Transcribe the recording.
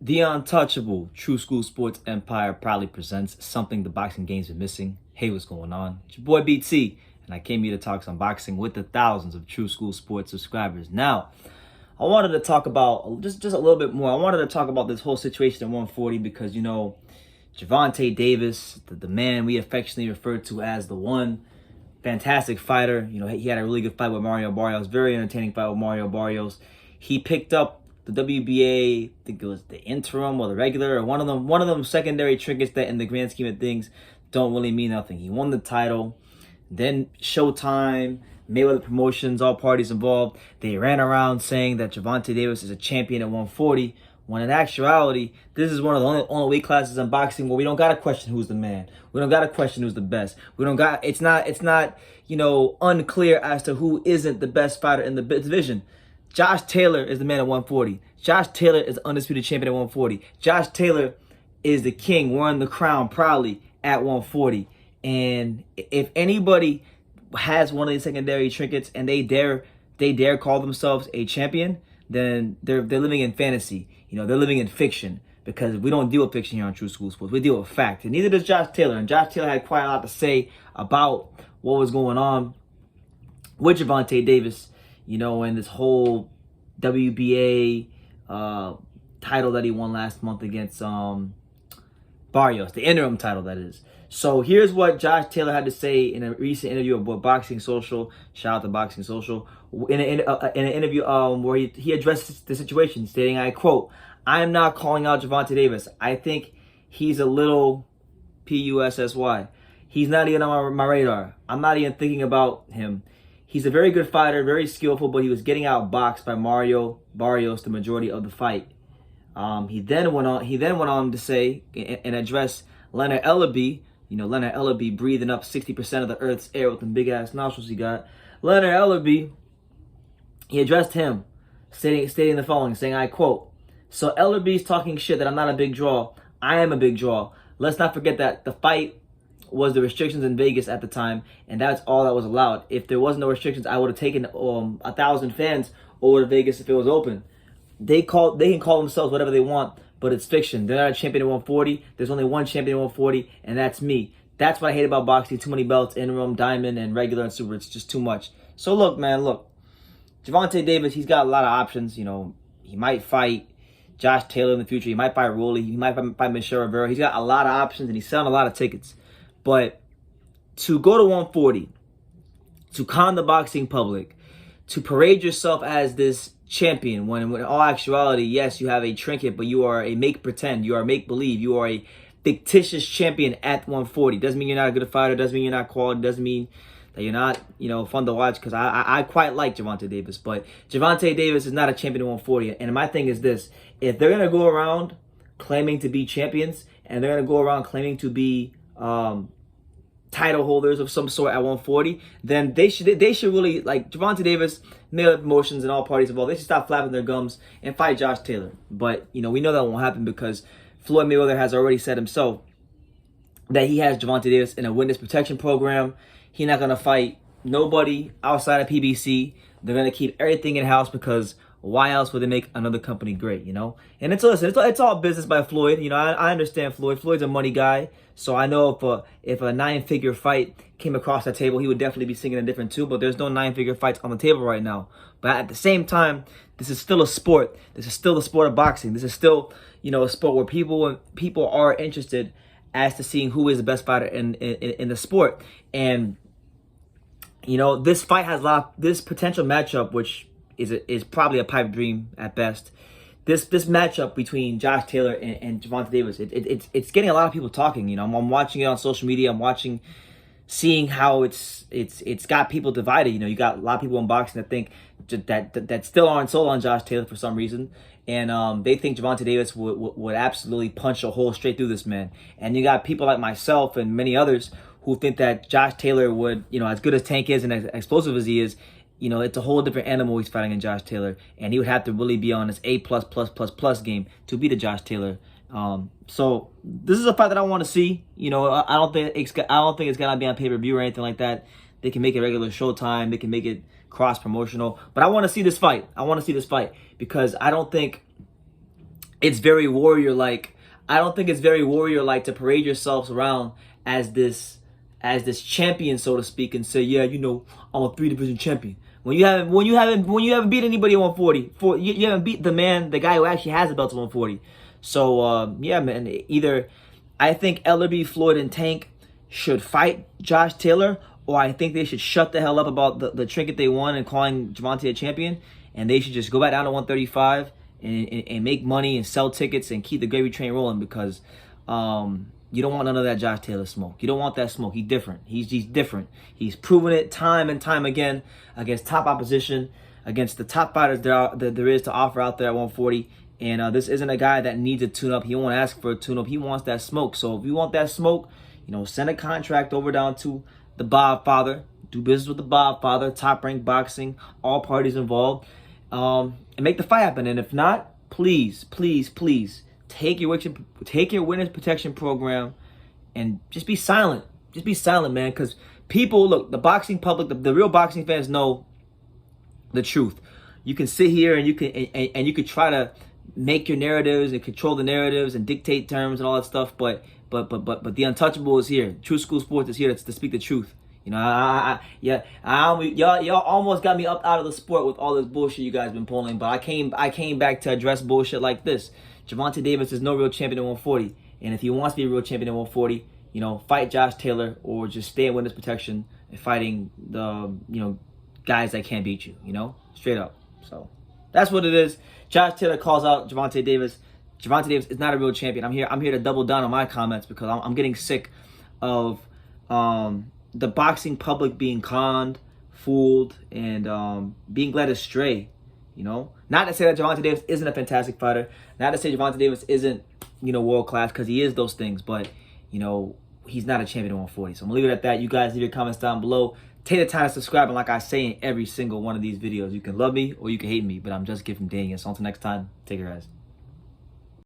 The untouchable True School Sports Empire proudly presents something the boxing game's been missing. Hey, what's going on? It's your boy BT, and I came here to talk some boxing with the thousands of True School Sports subscribers. Now, I wanted to talk about just a little bit more. I wanted to talk about this whole situation at 140 because, Gervonta Davis, the man we affectionately refer to as the one, fantastic fighter. He had a really good fight with Mario Barrios, very entertaining fight with Mario Barrios. He picked up the WBA, I think it was the interim or the regular, or one of them secondary trinkets that in the grand scheme of things don't really mean nothing. He won the title. Then Showtime, Mayweather Promotions, all parties involved, they ran around saying that Gervonta Davis is a champion at 140, when in actuality, this is one of the only weight classes in boxing where we don't gotta question who's the man. We don't gotta question who's the best. It's not unclear as to who isn't the best fighter in the division. Josh Taylor is the man at 140. Josh Taylor is the undisputed champion at 140. Josh Taylor is the king, wearing the crown proudly at 140. And if anybody has one of these secondary trinkets and they dare call themselves a champion, then they're living in fantasy. They're living in fiction, because we don't deal with fiction here on True School Sports. We deal with fact. And neither does Josh Taylor. And Josh Taylor had quite a lot to say about what was going on with Gervonta Davis, and this whole WBA title that he won last month against Barrios, the interim title, that is. So here's what Josh Taylor had to say in a recent interview with Boxing Social. Shout out to Boxing Social. In an interview where he addressed the situation, stating, I quote, "I am not calling out Gervonta Davis. I think he's a little PUSSY. He's not even on my radar. I'm not even thinking about him. He's a very good fighter, very skillful, but he was getting outboxed by Mario Barrios the majority of the fight." He then went on to say and address Leonard Ellaby. Leonard Ellaby breathing up 60% of the Earth's air with them big ass nostrils he got. Leonard Ellaby, he addressed him, stating the following, saying, I quote, "So Ellaby's talking shit that I'm not a big draw. I am a big draw. Let's not forget that the fight was the restrictions in Vegas at the time, and that's all that was allowed. If there was no restrictions, I would have taken 1,000 fans over to Vegas if it was open. They can call themselves whatever they want, but it's fiction. They're not a champion at 140. There's only one champion at 140, and that's me. That's what I hate about boxing. Too many belts, interim, diamond, and regular and super. It's just too much." So look, man, Gervonta Davis, he's got a lot of options. He might fight Josh Taylor in the future. He might fight Rolly. He might fight Michelle Rivera. He's got a lot of options, and he's selling a lot of tickets. But to go to 140, to con the boxing public, to parade yourself as this champion, when in all actuality, yes, you have a trinket, but you are a make-pretend, you are make-believe, you are a fictitious champion at 140. Doesn't mean you're not a good fighter, doesn't mean you're not quality, doesn't mean that you're not, fun to watch, because I quite like Gervonta Davis, but Gervonta Davis is not a champion at 140, and my thing is this: if they're going to go around claiming to be champions, and they're going to go around claiming to be title holders of some sort at 140, then they should really, like Gervonta Davis, Mayweather Promotions, and all parties involved, they should stop flapping their gums and fight Josh Taylor. But we know that won't happen, because Floyd Mayweather has already said himself that he has Gervonta Davis in a witness protection program. He's not gonna fight nobody outside of PBC. They're gonna keep everything in house, because why else would they make another company great? And it's all business by Floyd. I understand Floyd. Floyd's a money guy, so I know if a 9-figure fight came across that table, he would definitely be singing a different tune. But there's no 9-figure fights on the table right now. But at the same time, this is still a sport. This is still the sport of boxing. This is still a sport where people are interested as to seeing who is the best fighter in the sport. And this fight has this potential matchup, which is probably a pipe dream at best. This matchup between Josh Taylor and Gervonta Davis, it's getting a lot of people talking. I'm watching it on social media. I'm seeing how it's got people divided. You got a lot of people in boxing that think that still aren't sold on Josh Taylor for some reason, and they think Gervonta Davis would absolutely punch a hole straight through this man. And you got people like myself and many others who think that Josh Taylor would, as good as Tank is and as explosive as he is, it's a whole different animal he's fighting in Josh Taylor, and he would have to really be on his A++++ game to beat a Josh Taylor. So this is a fight that I want to see. I don't think it's gonna be on pay-per-view or anything like that. They can make it regular Showtime. They can make it cross-promotional. But I want to see this fight. Because I don't think it's very warrior-like. I don't think it's very warrior-like to parade yourselves around as this champion, so to speak, and say, yeah, you know, I'm a 3-division champion. When you haven't beat anybody at 140, you haven't beat the guy who actually has the belt at 140. So yeah, man. Either I think Ellerbe, Floyd, and Tank should fight Josh Taylor, or I think they should shut the hell up about the trinket they won and calling Gervonta a champion, and they should just go back down to 135 and make money and sell tickets and keep the gravy train rolling, because you don't want none of that Josh Taylor smoke. You don't want that smoke. He's different. He's different. He's proven it time and time again against top opposition, against the top fighters that there is to offer out there at 140. And this isn't a guy that needs a tune-up. He won't ask for a tune-up. He wants that smoke. So if you want that smoke, you know, send a contract over down to the Bob Father. Do business with the Bob Father, Top Rank Boxing, all parties involved, and make the fight happen. And if not, please, please, please take your witness protection program and just be silent. Just be silent, man. Because people, look, the boxing public, the real boxing fans know the truth. You can sit here and you can try to make your narratives and control the narratives and dictate terms and all that stuff, but the untouchable is here. True School Sports is here to speak the truth. You know, y'all almost got me up out of the sport with all this bullshit you guys been pulling, but I came back to address bullshit like this. Gervonta Davis is no real champion at 140, and if he wants to be a real champion at 140, you know, fight Josh Taylor or just stay in witness protection and fighting the, you know, guys that can't beat you. You know, straight up. So that's what it is. Josh Taylor calls out Gervonta Davis. Gervonta Davis is not a real champion. I'm here to double down on my comments, because I'm getting sick of the boxing public being conned, fooled, and being led astray. You know, not to say that Gervonta Davis isn't a fantastic fighter, not to say Gervonta Davis isn't, you know, world class, because he is those things, but you know, he's not a champion at 140. So I'm gonna leave it at that. You guys leave your comments down below. Take the time to subscribe, and like I say in every single one of these videos, you can love me or you can hate me, but I'm just giving dang. So until next time, take care, guys.